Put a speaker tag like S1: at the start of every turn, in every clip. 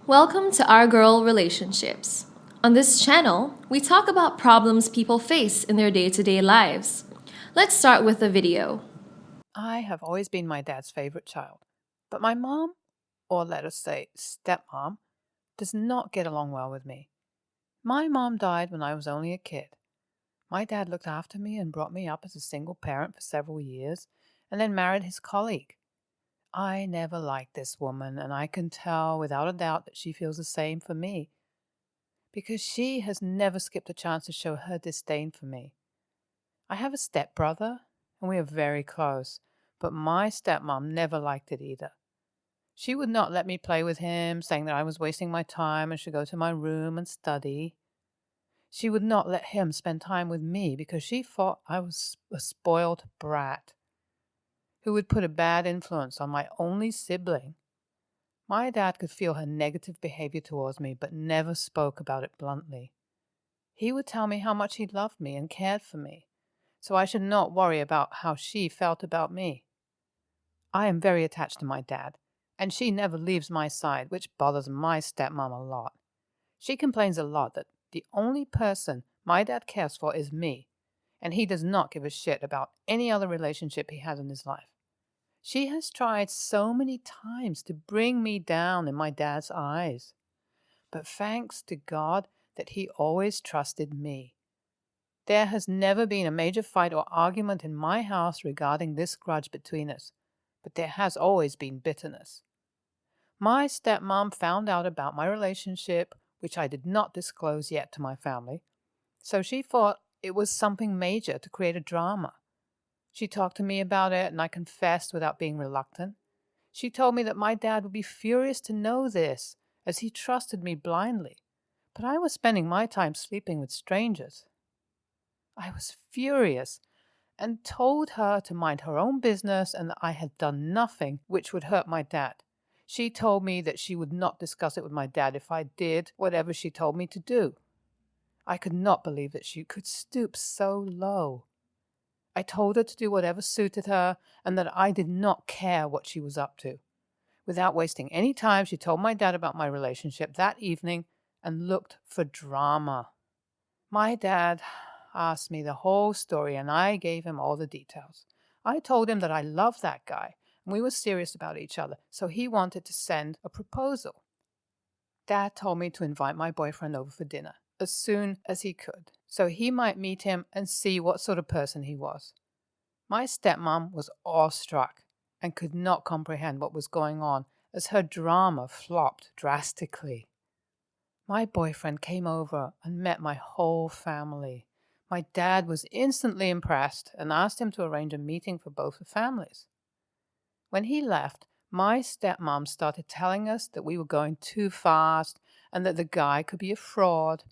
S1: Welcome to Our Girl Relationships. On this channel, we talk about problems people face in their day-to-day lives. Let's start with a video.
S2: I have always been my dad's favorite child, but my mom, or let us say stepmom, does not get along well with me. My mom died when I was only a kid. My dad looked after me and brought me up as a single parent for several years, and then married his colleague. I never liked this woman, and I can tell without a doubt that she feels the same for me, because she has never skipped a chance to show her disdain for me. I have a stepbrother, and we are very close, but my stepmom never liked it either. She would not let me play with him, saying that I was wasting my time and should go to my room and study. She would not let him spend time with me because she thought I was a spoiled brat who would put a bad influence on my only sibling. My dad could feel her negative behavior towards me, but never spoke about it bluntly. He would tell me how much he loved me and cared for me, so I should not worry about how she felt about me. I am very attached to my dad, and she never leaves my side, which bothers my stepmom a lot. She complains a lot that the only person my dad cares for is me, and he does not give a shit about any other relationship he has in his life. She has tried so many times to bring me down in my dad's eyes, but thanks to God that he always trusted me. There has never been a major fight or argument in my house regarding this grudge between us, but there has always been bitterness. My stepmom found out about my relationship, which I did not disclose yet to my family, so she thought it was something major to create a drama. She talked to me about it, and I confessed without being reluctant. She told me that my dad would be furious to know this, as he trusted me blindly, but I was spending my time sleeping with strangers. I was furious and told her to mind her own business and that I had done nothing which would hurt my dad. She told me that she would not discuss it with my dad if I did whatever she told me to do. I could not believe that she could stoop so low. I told her to do whatever suited her and that I did not care what she was up to. Without wasting any time, she told my dad about my relationship that evening and looked for drama. My dad asked me the whole story and I gave him all the details. I told him that I loved that guy and we were serious about each other, so he wanted to send a proposal. Dad told me to invite my boyfriend over for dinner as soon as he could, so he might meet him and see what sort of person he was. My stepmom was awestruck and could not comprehend what was going on as her drama flopped drastically. My boyfriend came over and met my whole family. My dad was instantly impressed and asked him to arrange a meeting for both the families. When he left, my stepmom started telling us that we were going too fast and that the guy could be a fraud.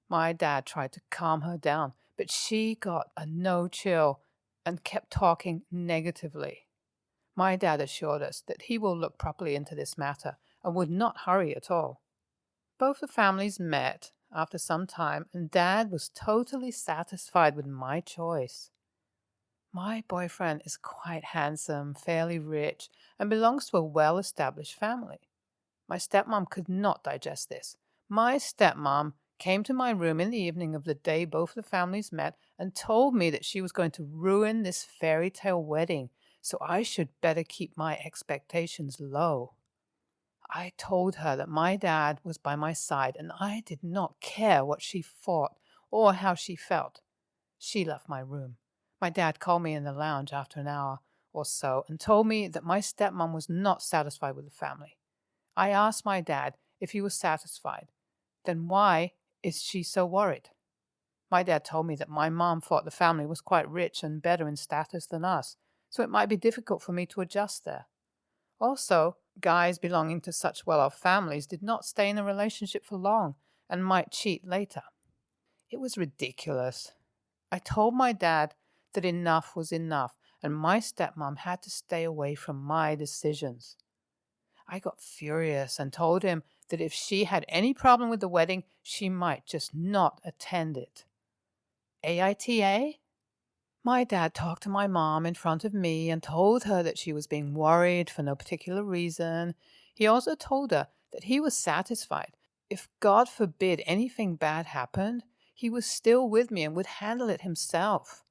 S2: My dad tried to calm her down, but she got a no-chill and kept talking negatively. My dad assured us that he will look properly into this matter and would not hurry at all. Both the families met after some time, and Dad was totally satisfied with my choice. My boyfriend is quite handsome, fairly rich, and belongs to a well-established family. My stepmom could not digest this. My stepmom came to my room in the evening of the day both the families met and told me that she was going to ruin this fairy tale wedding, so I should better keep my expectations low. I told her that my dad was by my side and I did not care what she thought or how she felt. She left my room. My dad called me in the lounge after an hour or so and told me that my stepmom was not satisfied with the family. I asked my dad if he was satisfied. Then why is she so worried? My dad told me that my mom thought the family was quite rich and better in status than us, so it might be difficult for me to adjust there. Also, guys belonging to such well-off families did not stay in a relationship for long and might cheat later. It was ridiculous. I told my dad that enough was enough and my stepmom had to stay away from my decisions. I got furious and told him that if she had any problem with the wedding, she might just not attend it. AITA? My dad talked to my mom in front of me and told her that she was being worried for no particular reason. He also told her that he was satisfied. If God forbid anything bad happened, he was still with me and would handle it himself.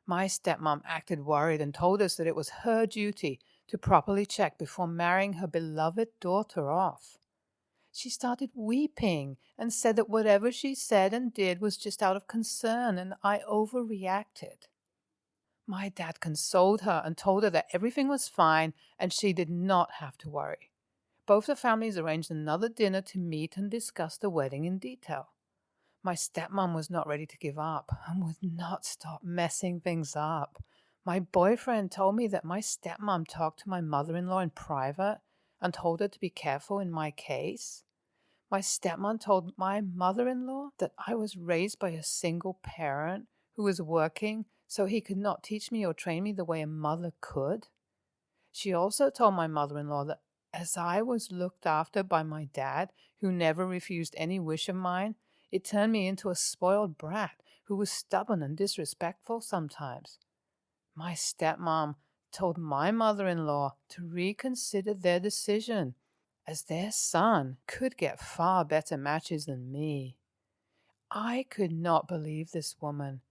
S2: My stepmom acted worried and told us that it was her duty to properly check before marrying her beloved daughter off. She started weeping and said that whatever she said and did was just out of concern and I overreacted. My dad consoled her and told her that everything was fine and she did not have to worry. Both the families arranged another dinner to meet and discuss the wedding in detail. My stepmom was not ready to give up and would not stop messing things up. My boyfriend told me that my stepmom talked to my mother-in-law in private and told her to be careful in my case. My stepmom told my mother-in-law that I was raised by a single parent who was working, so he could not teach me or train me the way a mother could. She also told my mother-in-law that as I was looked after by my dad, who never refused any wish of mine, it turned me into a spoiled brat who was stubborn and disrespectful sometimes. My stepmom told my mother-in-law to reconsider their decision, as their son could get far better matches than me. I could not believe this woman.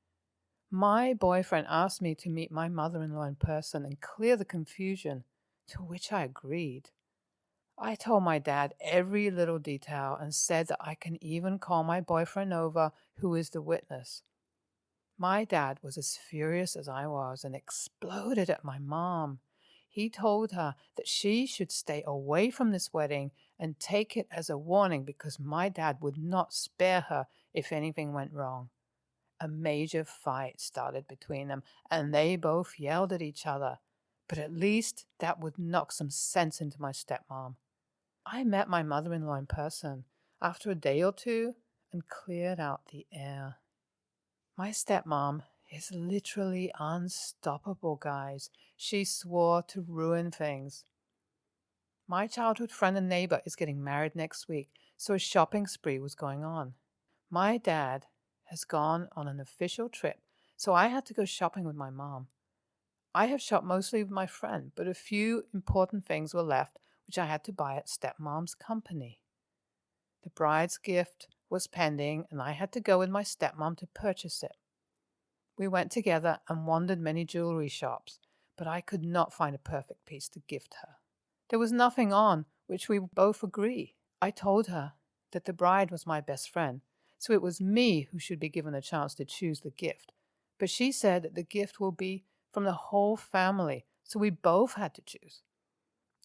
S2: My boyfriend asked me to meet my mother-in-law in person and clear the confusion, to which I agreed. I told my dad every little detail and said that I can even call my boyfriend over, who is the witness. My dad was as furious as I was and exploded at my mom. He told her that she should stay away from this wedding and take it as a warning because my dad would not spare her if anything went wrong. A major fight started between them, and they both yelled at each other. But at least that would knock some sense into my stepmom. I met my mother-in-law in person after a day or two and cleared out the air. My stepmom is literally unstoppable, guys. She swore to ruin things. My childhood friend and neighbor is getting married next week, so a shopping spree was going on. My dad has gone on an official trip, so I had to go shopping with my mom. I have shopped mostly with my friend, but a few important things were left which I had to buy at stepmom's company. The bride's gift was pending, and I had to go with my stepmom to purchase it. We went together and wandered many jewelry shops, but I could not find a perfect piece to gift her. There was nothing on which we both agree. I told her that the bride was my best friend, so it was me who should be given a chance to choose the gift. But she said that the gift will be from the whole family, so we both had to choose.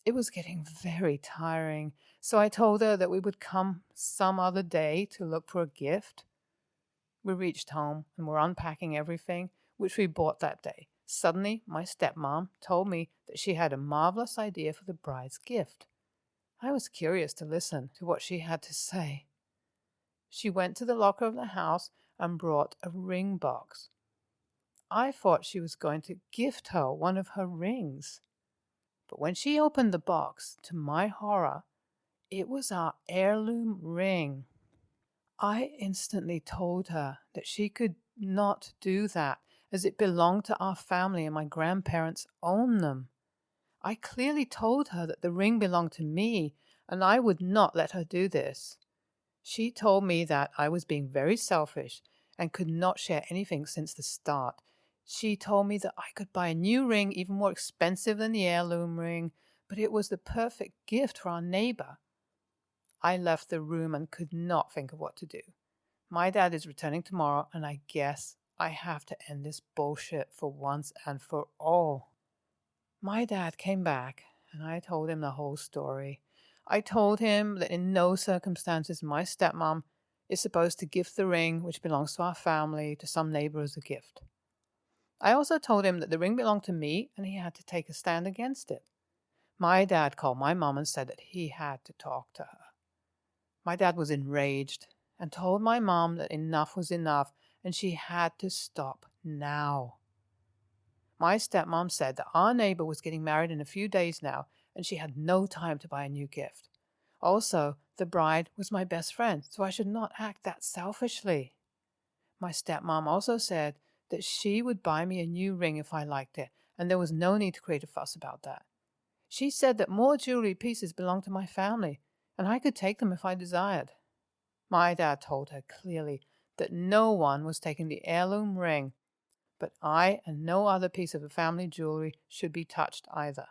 S2: It was getting very tiring, so I told her that we would come some other day to look for a gift. We reached home and were unpacking everything which we bought that day. Suddenly, my stepmom told me that she had a marvelous idea for the bride's gift. I was curious to listen to what she had to say. She went to the locker of the house and brought a ring box. I thought she was going to gift her one of her rings. But when she opened the box, to my horror, it was our heirloom ring. I instantly told her that she could not do that, as it belonged to our family and my grandparents own them. I clearly told her that the ring belonged to me, and I would not let her do this. She told me that I was being very selfish and could not share anything since the start. She told me that I could buy a new ring even more expensive than the heirloom ring, but it was the perfect gift for our neighbor. I left the room and could not think of what to do. My dad is returning tomorrow, and I guess I have to end this bullshit for once and for all. My dad came back, and I told him the whole story. I told him that in no circumstances my stepmom is supposed to gift the ring, which belongs to our family, to some neighbor as a gift. I also told him that the ring belonged to me, and he had to take a stand against it. My dad called my mom and said that he had to talk to her. My dad was enraged and told my mom that enough was enough and she had to stop now. My stepmom said that our neighbor was getting married in a few days now and she had no time to buy a new gift. Also, the bride was my best friend, so I should not act that selfishly. My stepmom also said that she would buy me a new ring if I liked it, and there was no need to create a fuss about that. She said that more jewelry pieces belonged to my family, and I could take them if I desired. My dad told her clearly that no one was taking the heirloom ring, but I and no other piece of the family jewelry should be touched either.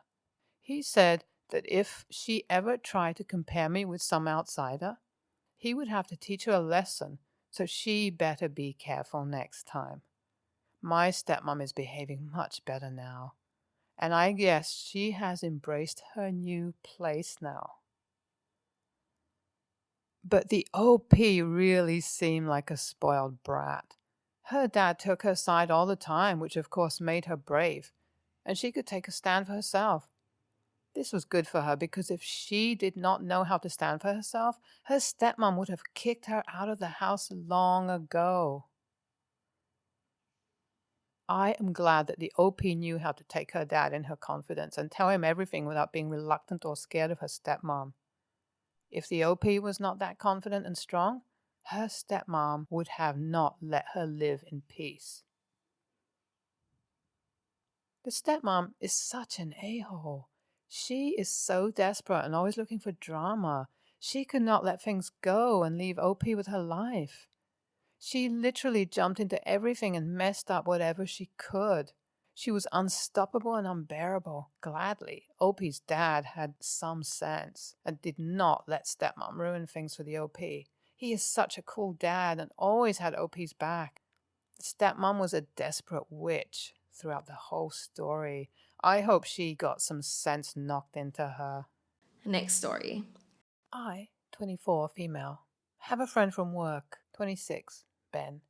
S2: He said that if she ever tried to compare me with some outsider, he would have to teach her a lesson, so she better be careful next time. My stepmom is behaving much better now, and I guess she has embraced her new place now. But the OP really seemed like a spoiled brat. Her dad took her side all the time, which of course made her brave, and she could take a stand for herself. This was good for her because if she did not know how to stand for herself, her stepmom would have kicked her out of the house long ago. I am glad that the OP knew how to take her dad in her confidence and tell him everything without being reluctant or scared of her stepmom. If the OP was not that confident and strong, her stepmom would have not let her live in peace. The stepmom is such an a-hole. She is so desperate and always looking for drama. She could not let things go and leave OP with her life. She literally jumped into everything and messed up whatever she could. She was unstoppable and unbearable. Gladly, OP's dad had some sense and did not let stepmom ruin things for the OP. He is such a cool dad and always had OP's back. Stepmom was a desperate witch throughout the whole story. I hope she got some sense knocked into her.
S1: Next story.
S2: I, 24, female, have a friend from work, 26, Ben.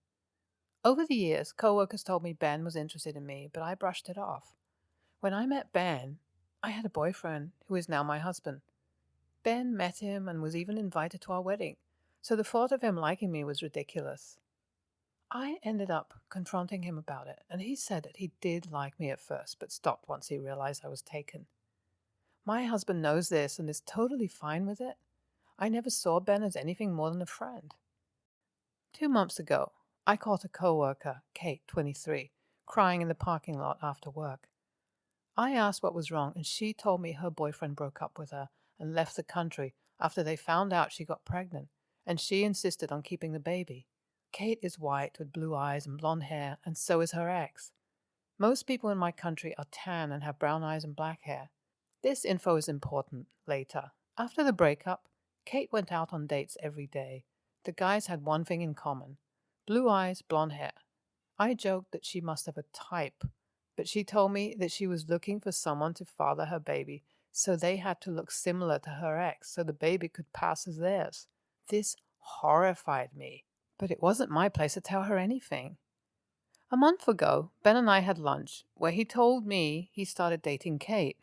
S2: Over the years, co-workers told me Ben was interested in me, but I brushed it off. When I met Ben, I had a boyfriend who is now my husband. Ben met him and was even invited to our wedding, so the thought of him liking me was ridiculous. I ended up confronting him about it, and he said that he did like me at first, but stopped once he realized I was taken. My husband knows this and is totally fine with it. I never saw Ben as anything more than a friend. 2 months ago, I caught a co-worker, Kate, 23, crying in the parking lot after work. I asked what was wrong, and she told me her boyfriend broke up with her and left the country after they found out she got pregnant, and she insisted on keeping the baby. Kate is white with blue eyes and blonde hair, and so is her ex. Most people in my country are tan and have brown eyes and black hair. This info is important later. After the breakup, Kate went out on dates every day. The guys had one thing in common: blue eyes, blonde hair. I joked that she must have a type, but she told me that she was looking for someone to father her baby, so they had to look similar to her ex so the baby could pass as theirs. This horrified me, but it wasn't my place to tell her anything. A month ago, Ben and I had lunch, where he told me he started dating Kate.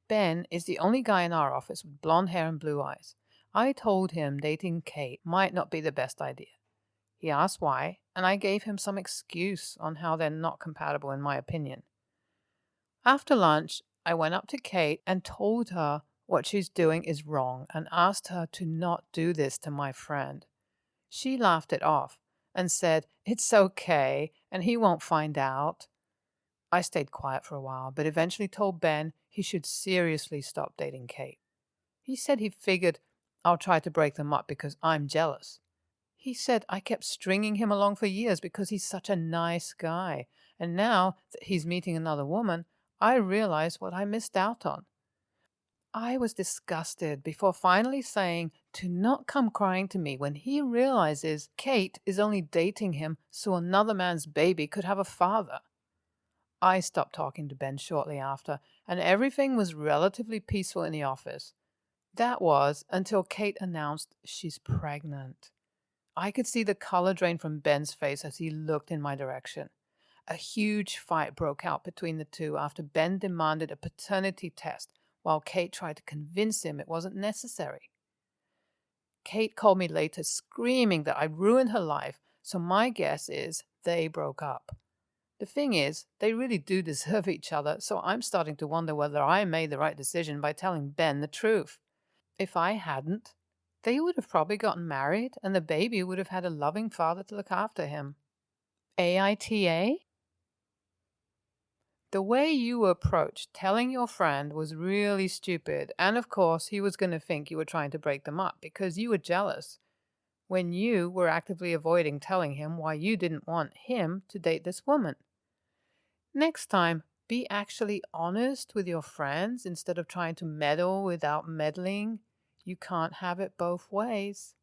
S2: Ben is the only guy in our office with blonde hair and blue eyes. I told him dating Kate might not be the best idea. He asked why, and I gave him some excuse on how they're not compatible in my opinion. After lunch, I went up to Kate and told her what she's doing is wrong and asked her to not do this to my friend. She laughed it off and said, "It's okay, and he won't find out." I stayed quiet for a while, but eventually told Ben he should seriously stop dating Kate. He said he figured I'll try to break them up because I'm jealous. He said I kept stringing him along for years because he's such a nice guy, and now that he's meeting another woman, I realize what I missed out on. I was disgusted before finally saying to not come crying to me when he realizes Kate is only dating him so another man's baby could have a father. I stopped talking to Ben shortly after, and everything was relatively peaceful in the office. That was until Kate announced she's pregnant. I could see the color drain from Ben's face as he looked in my direction. A huge fight broke out between the two after Ben demanded a paternity test while Kate tried to convince him it wasn't necessary. Kate called me later screaming that I ruined her life, so my guess is they broke up. The thing is, they really do deserve each other, so I'm starting to wonder whether I made the right decision by telling Ben the truth. If I hadn't, they would have probably gotten married and the baby would have had a loving father to look after him. AITA? The way you approached telling your friend was really stupid, and of course he was going to think you were trying to break them up because you were jealous when you were actively avoiding telling him why you didn't want him to date this woman. Next time, be actually honest with your friends instead of trying to meddle without meddling. You can't have it both ways.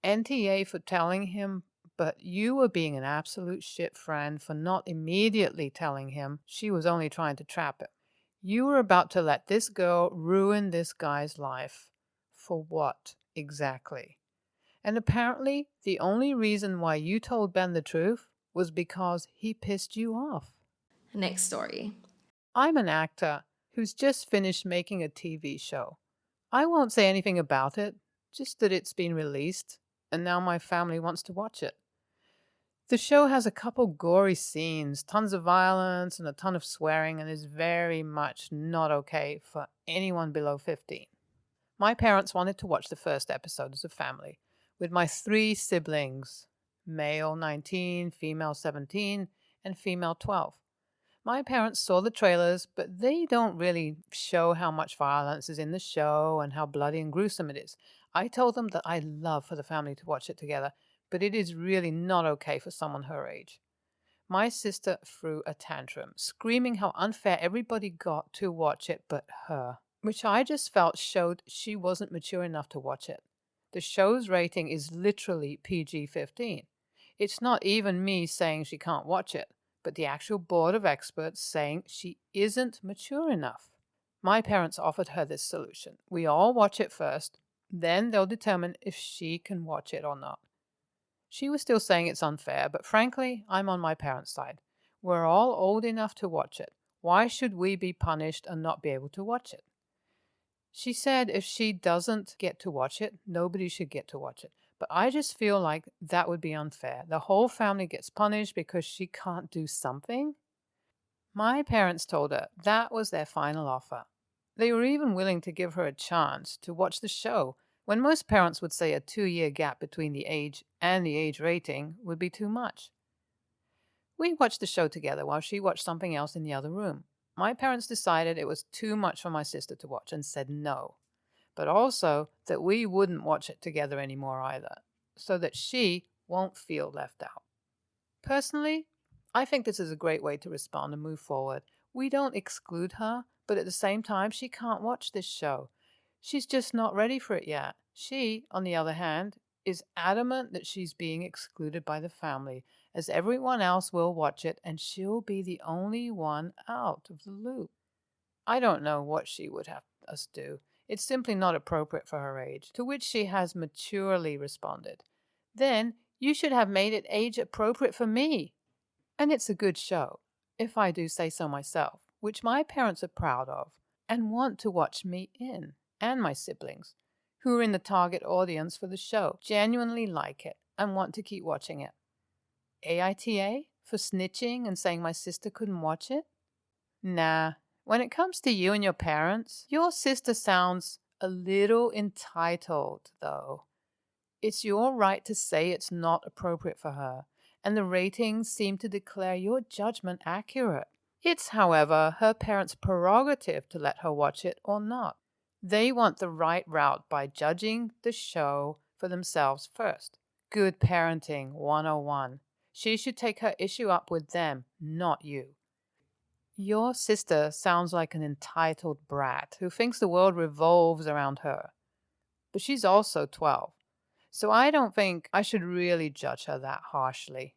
S2: NTA for telling him, but you were being an absolute shit friend for not immediately telling him she was only trying to trap him. You were about to let this girl ruin this guy's life. For what exactly? And apparently, the only reason why you told Ben the truth was because he pissed you off.
S1: Next story.
S2: I'm an actor who's just finished making a TV show. I won't say anything about it, just that it's been released, and now my family wants to watch it. The show has a couple gory scenes, tons of violence, and a ton of swearing, and is very much not okay for anyone below 15. My parents wanted to watch the first episode as a family, with my 3 siblings, male 19, female 17, and female 12. My parents saw the trailers, but they don't really show how much violence is in the show and how bloody and gruesome it is. I told them that I'd love for the family to watch it together, but it is really not okay for someone her age. My sister threw a tantrum, screaming how unfair everybody got to watch it but her, which I just felt showed she wasn't mature enough to watch it. The show's rating is literally PG-15. It's not even me saying she can't watch it, but the actual board of experts saying she isn't mature enough. My parents offered her this solution. We all watch it first, then they'll determine if she can watch it or not. She was still saying it's unfair, but frankly, I'm on my parents' side. We're all old enough to watch it. Why should we be punished and not be able to watch it? She said if she doesn't get to watch it, nobody should get to watch it. But I just feel like that would be unfair. The whole family gets punished because she can't do something. My parents told her that was their final offer. They were even willing to give her a chance to watch the show, when most parents would say a 2-year gap between the age and the age rating would be too much. We watched the show together while she watched something else in the other room. My parents decided it was too much for my sister to watch and said no, but also that we wouldn't watch it together anymore either, so that she won't feel left out. Personally, I think this is a great way to respond and move forward. We don't exclude her, but at the same time, she can't watch this show. She's just not ready for it yet. She, on the other hand, is adamant that she's being excluded by the family, as everyone else will watch it and she'll be the only one out of the loop. I don't know what she would have us do. It's simply not appropriate for her age, to which she has maturely responded. Then you should have made it age appropriate for me. And it's a good show, if I do say so myself, which my parents are proud of and want to watch me in, and my siblings, who are in the target audience for the show, genuinely like it and want to keep watching it. AITA for snitching and saying my sister couldn't watch it? Nah, when it comes to you and your parents, your sister sounds a little entitled, though. It's your right to say it's not appropriate for her, and the ratings seem to declare your judgment accurate. It's, however, her parents' prerogative to let her watch it or not. They want the right route by judging the show for themselves first. Good parenting 101. She should take her issue up with them, not you. Your sister sounds like an entitled brat who thinks the world revolves around her. But she's also 12. So I don't think I should really judge her that harshly.